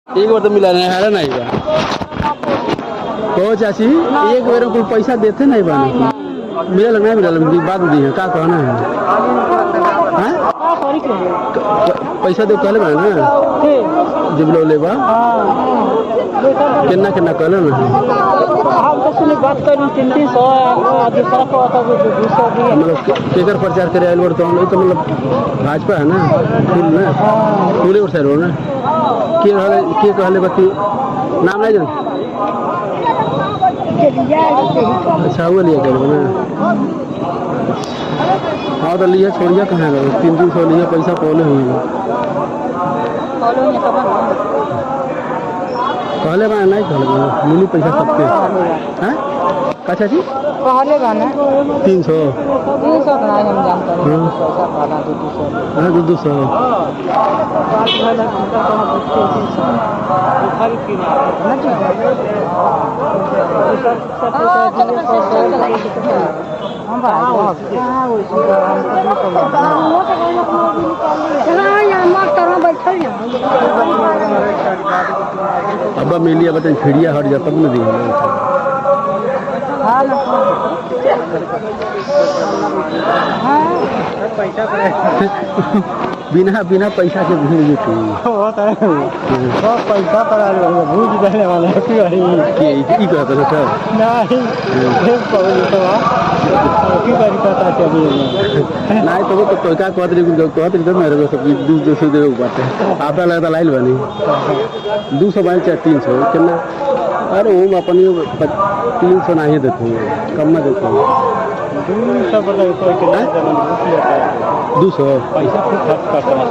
एक बार तो मिला नहीं है नहीं बा कहो चाची एक बार कोई पैसा देते नहीं बा मिला नहीं मिला बात दी है का कहना है हाँ पैसा दे कहले बा ना जब लो ले बा कितना कितना कहले ना हम तो सुने बात करी 300 दूसरा को आता है 200 भी मतलब केकर प्रचार करे आइल बार तो हम तो मतलब भाजपा है ना फुल ना फुले उठ साइड ना के कहले बाकी नाम नहीं जान अच्छा वो लिया कर ना हाँ तो लिया छोड़िया कहाँ गए 300 लिया पैसा पौले हुई कहले बा नहीं कहले बा मिली पैसा सबके हैं अच्छा जी कहले बा ना 300 ना हम जानते हैं पैसा पाना 200 हाँ 200 अब मिली अब तो खिड़िया हट जा तब न दी बिना बिना पैसा के भीड़ जेती पैसा पर भूज देने वाले के ई कहत है सर नहीं की बारी पता चली नहीं तो का कहत रे तो मेरे को सब 200 दे बात है आपा लगता लाइल बनी 200 बाई चाहे 300 कितना अरे वो अपनी 300 नहीं देखो कम में देखो 200 पैसा खूब खर्च करते हैं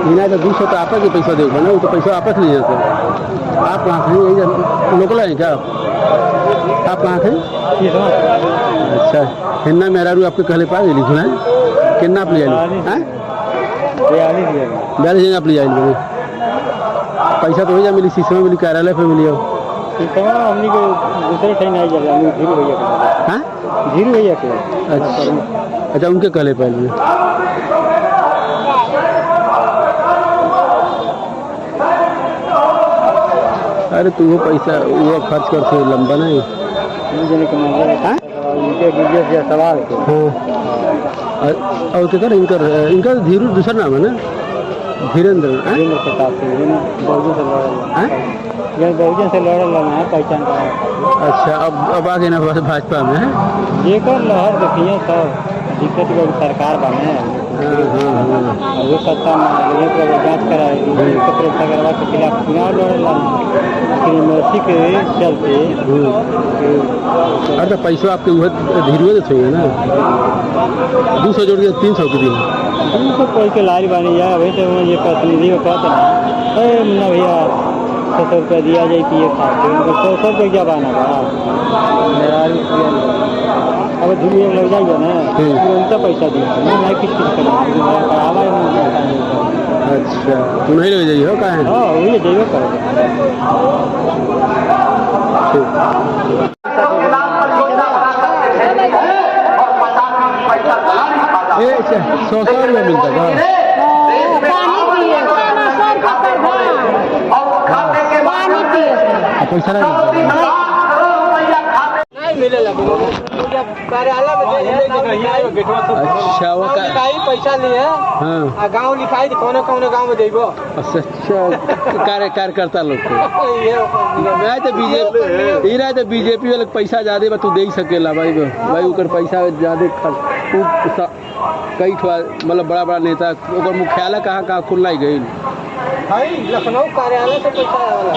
बिना तो 200 तो आपा के पैसा देखो ना वो तो पैसा आपस ले जाते आप कहाँ थे यही लोकल है क्या आप कहाँ थे अच्छा हिन्ना मेरा रू आपके कहले पा लिखो है कितना आप ले जाए हैं 42 आप ले जाए पैसा तो हो जा मिली शीशे में मिली कार्यालय पे मिली हमने को दूसरे टाइम नहीं चल रहा धीरे भैया हाँ धीरे भैया के अच्छा उनके कहले पहले अरे तू वो पैसा वो खर्च कर से लंबा नहीं सवाल और क्या कर इनका धीरू दूसरा नाम है ना धीरेन्द्र प्रताप सिंह बहुजन से लड़ लेना है पहचान का अच्छा अब आगे ना भाजपा में है ये कर लहर देखिए सब दिक्कत सरकार बने वो सत्ता जाँच कराएगी करवा के खिलाफ चुनाव लड़ यूनिवर्सिटी के चलते अरे तो पैसा आपके वह धीरे से चाहिए ना 200 जोड़ के 300 के दिन 200 कोई के लारी बनी जाए अभी तो ये प्रतिनिधि को कहते ना भैया 600 रुपया दिया जाए पिए खाते 100 रुपये क्या बना अब धुए लग जाएगा ना उनका पैसा दिया नहीं किस अच्छा तू नहीं लग जाइए कहाँ है हाँ वही जाइए कर सौ रुपया मिलता था पैसा नहीं कार्यालय में अच्छा वो पैसा लिए हाँ गाँव लिखाई कौन कौन गाँव में देबो अच्छा कार्यकर्ता लोग को नहीं तो बीजेपी रहा तो बीजेपी वाले पैसा ज्यादा तू दे ही सकेला भाई उकर पैसा ज्यादा कई मतलब बड़ा बड़ा नेता मुख्यालय कहाँ खुला गई लखनऊ कार्यालय से पैसा आवेला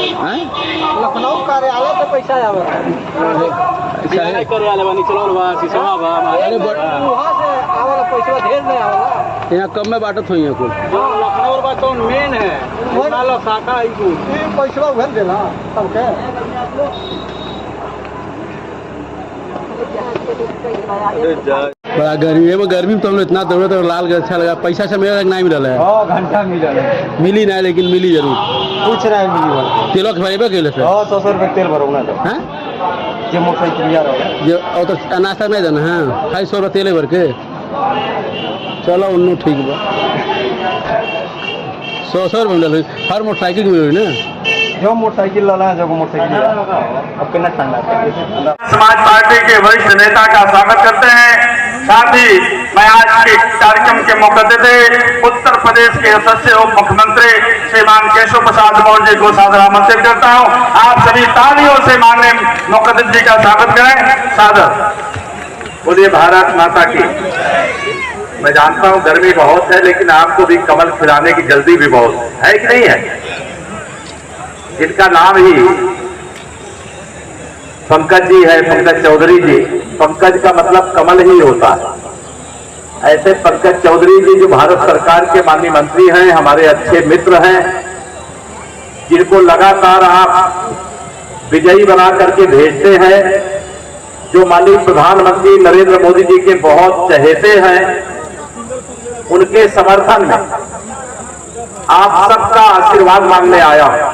लखनऊ कार्यालय से पैसा आवेला कार्यालय बनी चलो वहाँ से आवेला पैसा ढेर नहीं आवेला यहाँ कम में बाटत हुई है कुल लखनऊ बात तो मेन है शाखा पैसा भर देना सबके बड़ा गर्मी है गर्मी में तो हम लोग इतना दौड़े तो लाल अच्छा लगा पैसा से मेरा नहीं मिला है घंटा मिला मिली नहीं लेकिन मिली जरूर कुछ नहीं मिली तेलों खिलाइबे के लिए 100 रुपये तेल भरोगे तो हैं जो मोटरसाइकिल जो और तो नाश्ता नहीं देना है 250 रुपये तेल भर के चलो उन्नो ठीक बा 100 रुपये मिल हर मोटरसाइकिल मिल रही ना जो मोटरसाइकिल लाना जो मोटरसाइकिल अब कितना ठंडा समाज पार्टी के वरिष्ठ नेता का स्वागत करते हैं। साथ ही मैं आज के कार्यक्रम के मुख्यातिथि उत्तर प्रदेश के सदस्य उप मुख्यमंत्री श्रीमान केशव प्रसाद मौर्य जी को सादर आमंत्रित करता हूं। आप सभी तालियों से माननीय मुख्यातिथि जी का स्वागत करें। सादर। बोलिए भारत माता की। मैं जानता हूं गर्मी बहुत है, लेकिन आपको भी कमल खिलाने की जल्दी भी बहुत है कि नहीं है? जिनका नाम ही पंकज जी है, पंकज चौधरी जी। पंकज का मतलब कमल ही होता है। ऐसे पंकज चौधरी जी जो भारत सरकार के माननीय मंत्री हैं, हमारे अच्छे मित्र हैं, जिनको लगातार आप विजयी बना करके भेजते हैं, जो माननीय प्रधानमंत्री नरेंद्र मोदी जी के बहुत चहेते हैं, उनके समर्थन में आप सबका आशीर्वाद मांगने आया हूं।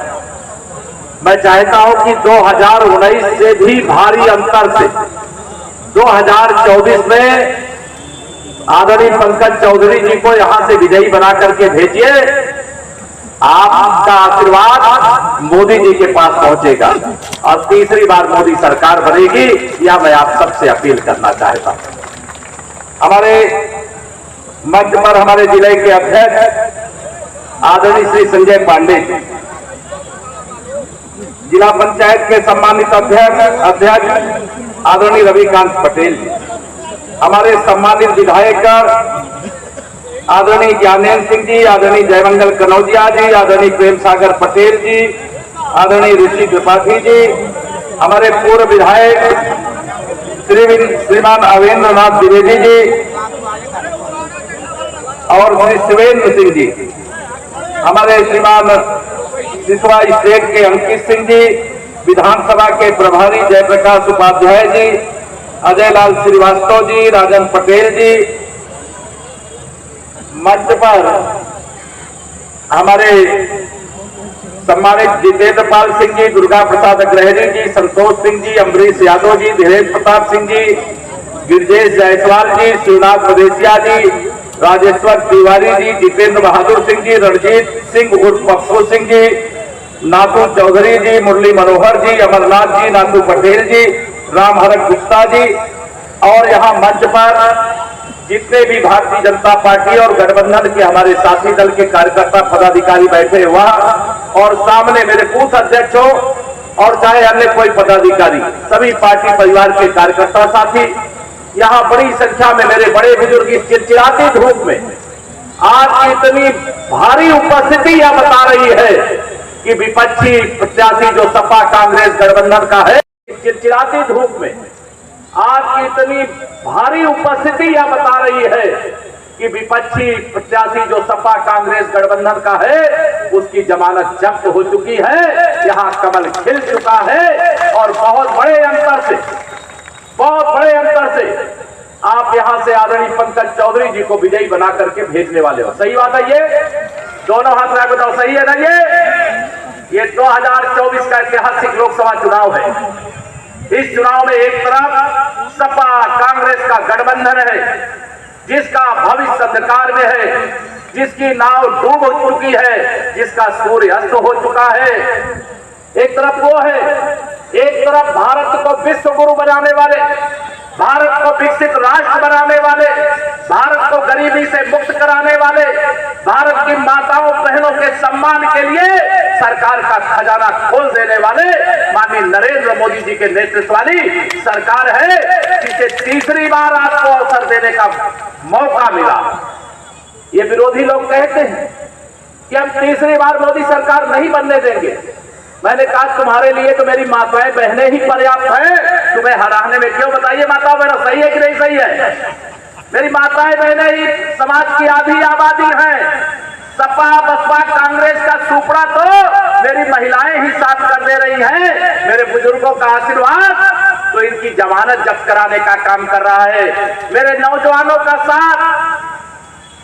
मैं चाहता हूं कि 2019 से भी भारी अंतर से 2024 में आदरणीय पंकज चौधरी जी को यहां से विजयी बना करके भेजिए। आपका आशीर्वाद मोदी जी के पास पहुंचेगा और तीसरी बार मोदी सरकार बनेगी, यह मैं आप सबसे अपील करना चाहता हूं। हमारे मंच पर हमारे जिले के अध्यक्ष आदरणीय श्री संजय पांडे जी, जिला पंचायत के सम्मानित अध्यक्ष आदरणीय रविकांत पटेल जी, हमारे सम्मानित विधायक आदरणीय ज्ञानेन्द्र सिंह जी, आदरणीय जयमंगल कनौजिया जी, आदरणीय प्रेम सागर पटेल जी, आदरणीय ऋषि त्रिपाठी जी, हमारे पूर्व विधायक श्रीमान अवेंद्र नाथ द्विवेदी जी और श्री शिवेंद्र सिंह जी, हमारे श्रीमान सिसवा स्टेट के अंकित सिंह जी, विधानसभा के प्रभारी जयप्रकाश उपाध्याय जी, अजय लाल श्रीवास्तव जी, राजन पटेल जी, मंच पर हमारे सम्मानित जितेंद्र पाल सिंह जी, दुर्गा प्रसाद अग्रहरी जी, संतोष सिंह जी, अम्बरीश यादव जी, धीरेन्द्र प्रताप सिंह जी, गिरजेश जायसवाल जी, शिवनाथ मदेसिया जी, राजेश्वर तिवारी जी, दीपेंद्र बहादुर सिंह जी, रणजीत सिंह उर्फ पप्पू सिंह जी, नाथू चौधरी जी, मुरली मनोहर जी, अमरनाथ जी, नाथू पटेल जी, रामहरक गुप्ता जी और यहाँ मंच पर जितने भी भारतीय जनता पार्टी और गठबंधन के हमारे साथी दल के कार्यकर्ता पदाधिकारी बैठे हुआ और सामने मेरे बूथ अध्यक्ष हो और चाहे अन्य कोई पदाधिकारी, सभी पार्टी परिवार के कार्यकर्ता साथी, यहाँ बड़ी संख्या में मेरे बड़े बुजुर्ग इस चिलचिलाती धूप में आज की इतनी भारी उपस्थिति यह बता रही है कि विपक्षी प्रत्याशी जो सपा कांग्रेस गठबंधन का है, इस चिलचिलाती धूप में आज की इतनी भारी उपस्थिति यह बता रही है कि विपक्षी प्रत्याशी जो सपा कांग्रेस गठबंधन का है, उसकी जमानत जब्त हो चुकी है। यहाँ कमल खिल चुका है और बहुत बड़े अंतर से आप यहां से आदरणीय पंकज चौधरी जी को विजयी बना करके भेजने वाले हो। सही बात है? ये दोनों हाथ रख बताओ, सही है ना? ये 2024 का ऐतिहासिक लोकसभा चुनाव है। इस चुनाव में एक तरफ सपा कांग्रेस का गठबंधन है, जिसका भविष्य अंधकार में है, जिसकी नाव डूब हो चुकी है, जिसका सूर्य अस्त हो चुका है। एक तरफ वो है, एक तरफ भारत को विश्व गुरु बनाने वाले, भारत को विकसित राष्ट्र बनाने वाले, भारत को गरीबी से मुक्त कराने वाले, भारत की माताओं बहनों के सम्मान के लिए सरकार का खजाना खोल देने वाले माननीय नरेंद्र मोदी जी के नेतृत्व वाली सरकार है, जिसे तीसरी बार आपको अवसर देने का मौका मिला। ये विरोधी लोग कहते हैं कि हम तीसरी बार मोदी सरकार नहीं बनने देंगे। मैंने कहा तुम्हारे लिए तो मेरी माताएं बहनें ही पर्याप्त हैं, तुम्हें हराने में क्यों? बताइए माताओं बहनों, सही है कि नहीं सही है? मेरी माताएं बहनें ही समाज की आधी आबादी हैं। सपा बसपा कांग्रेस का सुपड़ा तो मेरी महिलाएं ही साथ कर दे रही हैं। मेरे बुजुर्गों का आशीर्वाद तो इनकी जमानत जब्त कराने का काम कर रहा है। मेरे नौजवानों का साथ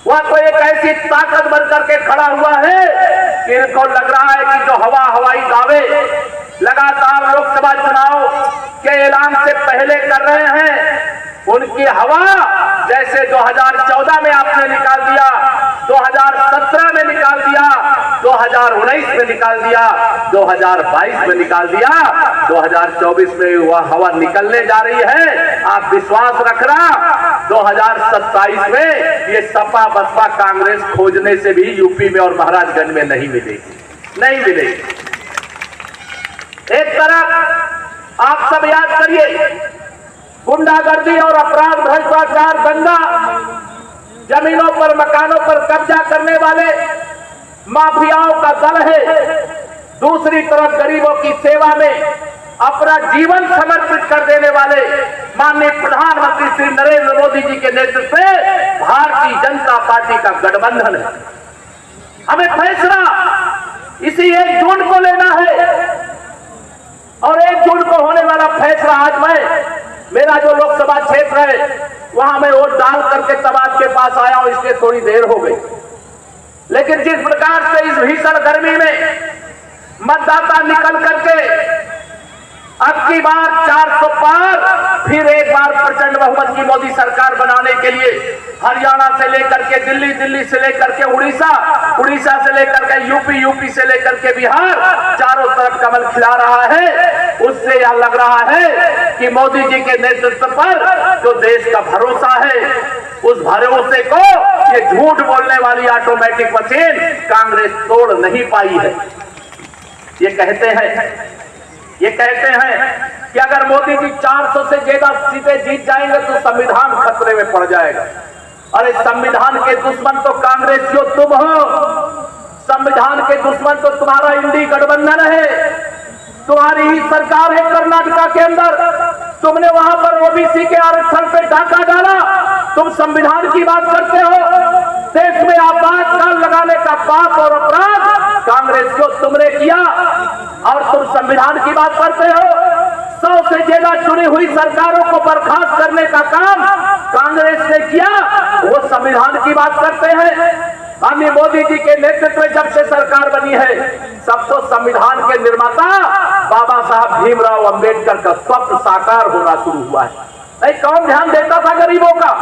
वह तो एक ऐसी ताकत बनकर के खड़ा हुआ है कि इनको लग रहा है कि जो हवाई दावे लगातार लोकसभा चुनाव के ऐलान से पहले कर रहे हैं, उनकी हवा जैसे 2014 में आपने निकाल दिया, 2017 में निकाल दिया, 2019 में निकाल दिया, 2022 में निकाल दिया, 2024 में वह हवा निकलने जा रही है। आप विश्वास रखना 2027 में ये सपा बसपा कांग्रेस खोजने से भी यूपी में और महाराजगंज में नहीं मिलेगी, नहीं मिलेगी। एक तरफ आप सब याद करिए, गुंडागर्दी और अपराध, भ्रष्टाचार, दंगा, जमीनों पर मकानों पर कब्जा करने वाले माफियाओं का दल है। दूसरी तरफ गरीबों की सेवा में अपना जीवन समर्पित कर देने वाले माननीय प्रधानमंत्री श्री नरेंद्र मोदी जी के नेतृत्व में भारतीय जनता पार्टी का गठबंधन है। हमें फैसला इसी 1 जून को लेना है और 1 जून को होने वाला फैसला आज मेरा जो लोकसभा क्षेत्र है वहां मैं वोट डाल करके तब आपके पास आया हूं, इसलिए थोड़ी देर हो गई। लेकिन जिस प्रकार से इस भीषण गर्मी में मतदाता निकल करके अब की बार 400 पार, फिर एक बार प्रचंड बहुमत की मोदी सरकार बनाने के लिए हरियाणा से लेकर के दिल्ली, दिल्ली से लेकर के उड़ीसा, उड़ीसा से लेकर के यूपी, यूपी से लेकर के बिहार, चारों तरफ कमल खिला रहा है। उससे यह लग रहा है कि मोदी जी के नेतृत्व पर जो देश का भरोसा है, उस भरोसे को ये झूठ बोलने वाली ऑटोमेटिक मशीन कांग्रेस तोड़ नहीं पाई है। ये कहते हैं कि अगर मोदी जी 400 से ज्यादा सीटें जीत जाएंगे तो संविधान खतरे में पड़ जाएगा। अरे संविधान के दुश्मन तो कांग्रेस जो तुम हो, संविधान के दुश्मन तो तुम्हारा इंडी गठबंधन है, तुम्हारी ही सरकार है कर्नाटका के अंदर। तुमने वहां पर ओबीसी के आरक्षण पे डाका डाला, तुम संविधान की बात करते हो। देश में आपातकाल लगाने का पाप और अपराध कांग्रेस को तुमने किया और तुम संविधान की बात करते हो। 100 से ज्यादा चुनी हुई सरकारों को बर्खास्त करने का काम कांग्रेस ने किया, वो संविधान की बात करते हैं। माननीय मोदी जी के नेतृत्व में जब से सरकार बनी है, सब तो संविधान के निर्माता बाबा साहब भीमराव अंबेडकर का स्वप्न साकार होना शुरू हुआ है। नहीं, कौन ध्यान देता था गरीबों का?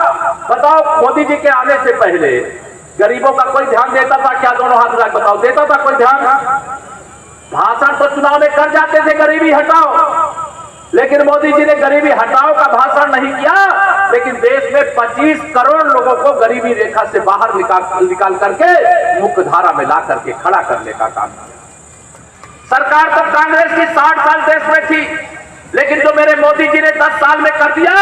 बताओ, मोदी जी के आने से पहले गरीबों का कोई ध्यान देता था क्या? दोनों हाथ रख बताओ, देता था कोई ध्यान? भाषण तो चुनाव में कर जाते थे गरीबी हटाओ, लेकिन मोदी जी ने गरीबी हटाओ का भाषण नहीं किया, लेकिन देश में 25 करोड़ लोगों को गरीबी रेखा से बाहर निकाल करके मुख्य धारा में ला करके खड़ा करने का काम किया। सरकार तो कांग्रेस की 60 साल देश में थी, लेकिन जो मेरे मोदी जी ने 10 साल में कर दिया,